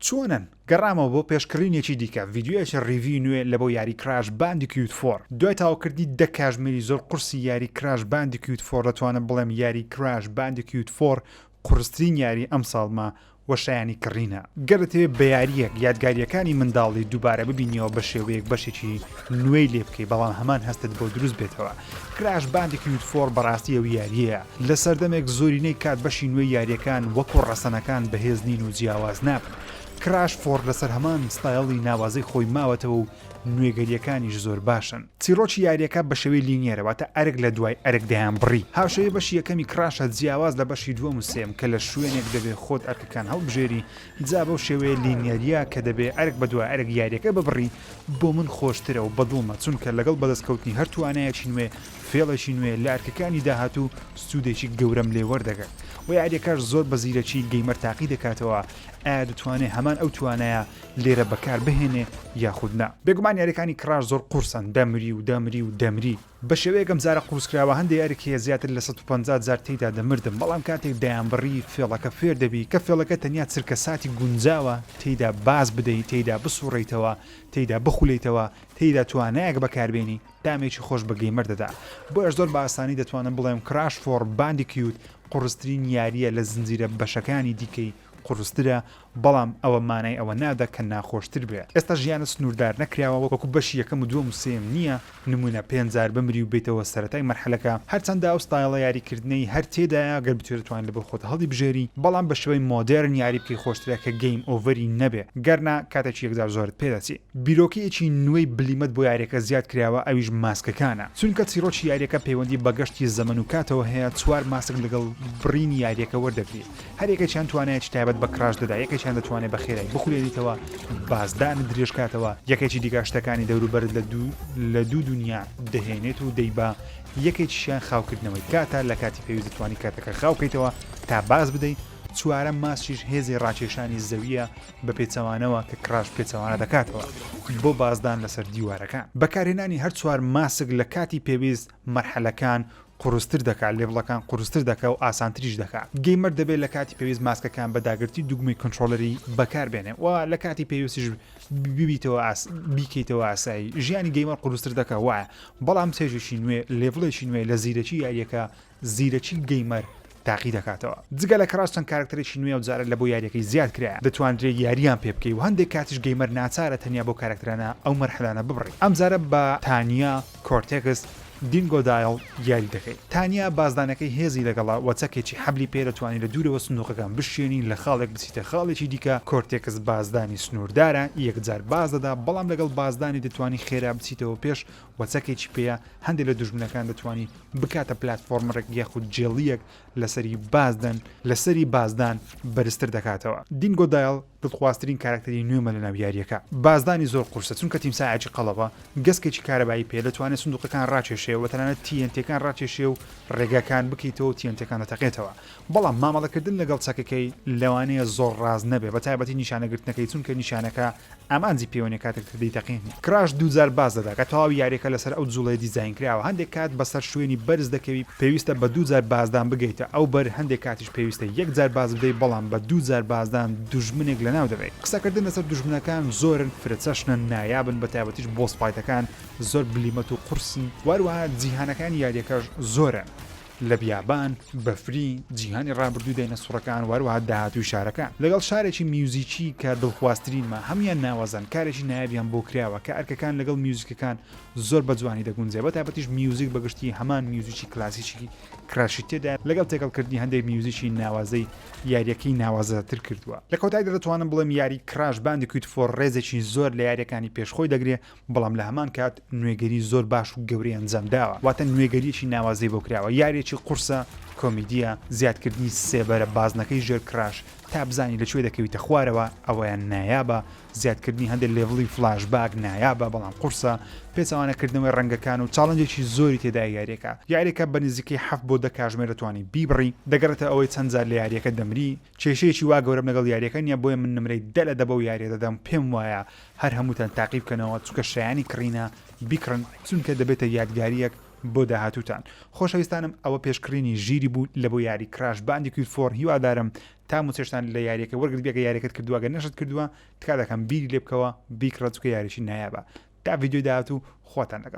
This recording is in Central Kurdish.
چۆنن گەڕامەوە بۆ پێشکڕینێکی دیکە ڤیددیوەیەکی ڕیڤی نوێ لە بۆ یاری کراش باندیکیوت 4 دوای تاوکردی 10 کاژمێری زۆر قورسی یاری کراش باندیکیوت 4 دەتوانم بڵێم یاری کراش باندیکیوت 4 قورسترین یاری ئەم ساڵمە وەشایانی کڕینە گەرتێ بە یاریەک یادگاریەکانی منداڵی دووبارە ببینیەوە بە شێوەیەک بەشێکی نوێی لێ بکەی بەڵام هەمان هەستت بۆ دروست بێتەوە کراش باندیکیوت 4 بەڕاستی ئەو یاریەیە لە سەردەمێک زۆرینەی کات بەشی نوێی یاریەکان وەکو ڕەسەنەکان بەهێزنین و جیاواز نابن کراش 4 لەسەر هەمان ستایڵی ناوازەی خۆی ماوەتەوە و نوێگەریەکانیش زۆر باشن چیرۆکی یاریەکە بە شێوەی لینیێرەوەتە ئەرک لە دوای ئەرک دەیان بڕی هاوشەیە بەشی یەکەمی کراشە جیاواز لە بەشی دووەم و سێم کە لە شوێنێک دەبێت خۆت ئەرکەکان هەڵبژێری جا بەو شێوەیە لینیەریە کە دەبێت ئەرک بە دوای ئەرک یاریەکە ببڕی بۆ من خۆشترە و بەدڵمە چونکە لەگەڵ بەدەستکەوتنی هەر توانایەکی نوێ فێڵێکی نوێ لە ئەرکەکانی داهاتوو سوودێکی گەورەم لێ وەردەگەن و یاریەکەش زۆر بە زیرەکی گەیمەر تاقی دەکاتەوە ئایا دەتوانێت هەمان ئەو توانایە لێرە بەکار بهێنێ یاخودنا بێگومان یاریەکانی کراش زۆر قورسن دەمری بە شێوەیەکەم جارە قورسکراوە هەندێک یاریکە زیاتر لە 150,000 تێیدا دەمردم بەڵام کاتێک دەیانبڕی فێڵەکە فێر دەبی کە فێڵەکە تەنیا چرکە ساتی گونجاوە تێیدا باز بدەیت تێیدا بسوڕیتەوە تێیدا بخولێتەوە تێیدا توانایەک بەکاربێنی دامێکی خۆش بە گەیمەر دەدا بۆیە زۆر بە ئاسانی دەتوانم بڵێم کراش 4 باندیکیوت قورسترین یاریە لە زنجیرە بەشەکانی دیکەی قورسترە بەڵام ئەوە مانای ئەوە نادا کە ناخۆشتر بێت ئێستا ژیانە سنووردار نەکراوە وەکو بەشی یەکەم و دووەم و سێم نییە نمونە 5,000 بمری و بێتەوە سەرەتای مەرحەلەکە هەرچەندە ئەو ستایڵە یاریکردنەی هەر تێدایە گەر بتوانێت لە بۆ خۆت هەڵی بژێری بەڵام بە شێوەی مۆدرن یاری بکەی خۆشترە کە گەیم ئۆڤەری نەبێ گەرنا کاتێکی یەکجار زۆرت پێدەچێت بیرۆکەیەکی نوێی بلیمت بۆ یاریەکە زیاد کراوە ئەویش ماسکەکانە چونکە چیرۆکی یاریەکە پەیوەندی بەگەشتی زەمن و کاتەوە هەیە چوار ماسک لەگەڵ بڕینی یاریەکە وەردەگرێت هەر یەکێکیان توانایەکی تایبەت بە کراش دەدا یەکێکیان دەتوانێت بە خێرایی بخولێنیتەوە بازدان درێژکاتەوە یەکێکی دیگە شتەکانی دەوروبەرت لە دوو دنیا دەهێنێت و دەیبا یەکێکیشیان خاوکردنەوەی کاتە لە کاتی پێویست دەتوانی کاتەکە خاوکەیتەوە تا باز بدەیت چوارە ماسیش هێزی ڕاکێشانی زەویە بە پێچەوانەوە کە کراش پێچەوانە دەکاتەوە بۆ بازدان لەسەر دیوارەکان بەکارهێنانی هەر چوار ماسک لە کاتی پێویست مەرحەلەکان قورستر دەکات لێڤڵەکان قورستر دەکات و ئاسانتریش دەکات گەیمەر دەبێت لە کاتی پێویست ماسکەکان بە داگرتی دوگمەی کنترۆلەری بەکاربێنێ و لە کاتی پێویستیش بیکەیتەوە ئاسایی ژیانی گەیمەر قورستر دەکات وایە بەڵام سێژێکی نوێ لێڤڵێکی نوێ لە زیرەکی یاریەکە زیرەکی گەیمەر تاقی دەکاتەوە جگە لە کراش چەند کارکتەرێکی نوێ و جارە لە بۆ یاریەکەی زیاد کرایە دەتوانرێت یاریان پێ بکەی و هەندێک کاتیش گەیمەر ناچارە تەنیا بۆ کارکتەرانە ئەو مەرحەلانە ببڕی ئەم جارە بە تانیا کۆرتێکس دینگۆ دایل یاری دەکەیت تانیا بازدانەکەی هێزی لەگەڵا وەچەکێکی حەبلی پێ دەتوانێت لە دوورەوە سندوقەکان بشێنی لە خاڵێک بچیتە خاڵێکی دیکە کۆرتێکس بازدانی سنووردارە یەکجار باز دەدا بەڵام لەگەڵ بازدانی دەتوانی خێرا بچیتەوە پێش وەچەکێکی پێەیە هەندێک لە دوژمنەکان دەتوانی بکاتە پلتفۆرمڕێک یاخود جێڵیەک لەسەری بازدان بەرزتر دەکاتەوە دینگۆ دایل دڵخوازترین کارکتەری نوێمە لە ناو یاریەکە بازدانی زۆر قورسە چونکە تیمساعی قەڵەوە گەسکێکی کارەبایی پێ دەتوانێت سندوقەکان ڕاکێشێ و تەنانەت تیەنتەکان ڕاکێشێ و ڕێگەکان بکەیتەوە تیەنتەکان دەتەقێتەوە بەڵام مامەڵەکردن لەگەڵ چەکەکەی لەوانەیە زۆر ڕاز نەبێ بە تایبەتی نیشانەگرتنەکەی چونکە نیشانەکە ئامانجی پەیوەنی کاتێک دەیتەقێنی کراش دووجار باز دەدا کە تەواوی یاریەکە لەسەر ئەو جوڵەیە دیزاین کراوە هەندێک کات بەسەر شوێنی بەرز دەکەوی پێویستە بە دووجار بازدان بگەیتە ئەو بەر هەندێک کاتیش پێویستە یەکجار باز بدەیت بەڵام بە دووجار بازدان دوژمنێک لەناو دەبێت قسەکردن لەسەر دوژمنەکان زۆرن فرەچەشنە نایابن بە تایبەتیش بۆ سپایتەکان زۆر بلیمەت و قورسن وەروەها جیهانەکانی یاریەکەش زۆرن لە بیابان بەفری جیهانی ڕابردوو داینەسوڕەکان وەروەها داهاتوی شارەکان لەگەڵ شارێکی میوزیکی کە دڵخوازترینمە هەمیان ناوەزن کارێکی نایابیان بۆ کراوە کە ئەرکەکان لەگەڵ میوزیکەکان زۆر بە جوانی دەگونجێ بە تایبەتیش میوزیک بەگشتی هەمان میوزیکی کلاسیکی کراشی تێدا لەگەڵ تێکەڵکردنی هەندێک میوزیکی ناوازەی یاریەکەی ناوازەتر کردووە لە کۆتاییدا دەتوانم بڵێم یاری کراش باندیکویت 4 ڕێزێکی زۆر لە یاریەکانی پێشخۆی دەگرێت بەڵام لە هەمان کات نوێگەری زۆر باش و گەورەی ئەنجامداوە واتە نوێگەریەکی ناوازەی بۆ کراوە یاریێکی قورسە کۆمیدیە زیادکردنی سێبەرە بازنەکەی ژێر کراش تا بزانی لەکوێ دەکەویتە خوارەوە ئەوەیان نایابە زیادکردنی هەندێک لێڤڵی فلاش باگ نایابە بەڵام قورسە پێچەوانەکردنەوەی ڕەنگەکان و چاڵنجێکی زۆری تێدا یاریەکە بە نزیکەی 7 بۆ 10 کاتژمێر دەتوانی بیبڕی دەگەڕێتە ئەوەی چەند جار لە یاریەکە دەمری کێشەیەکی وا گەورەم لەگەڵ یاریەکە نیە بۆیە من نمرەی 10 لە 10 بەو یاریە دەدەم پێم وایە هەر هەمووتان تاقی بکەنەوە چونکە شایانی کڕینە بیکڕن چونکە دەبێتە یادگاریەک بۆ داهاتوتان خۆشەویستانم ئەوە پێشکڕینی ژیری بوو لە بۆ یاری کراش باندیکیوت 4 هیوادارم تا موچێشتان لە یاریەکە وەرگرت بێکە یاریەکەت کردووە گە نەشت کردووە تکا دەکەم بیری لێ بکەوە بیکڕە چکە یاریشی نایابە تا ڤیدیۆ داهاتوو خۆتان لەگەڵ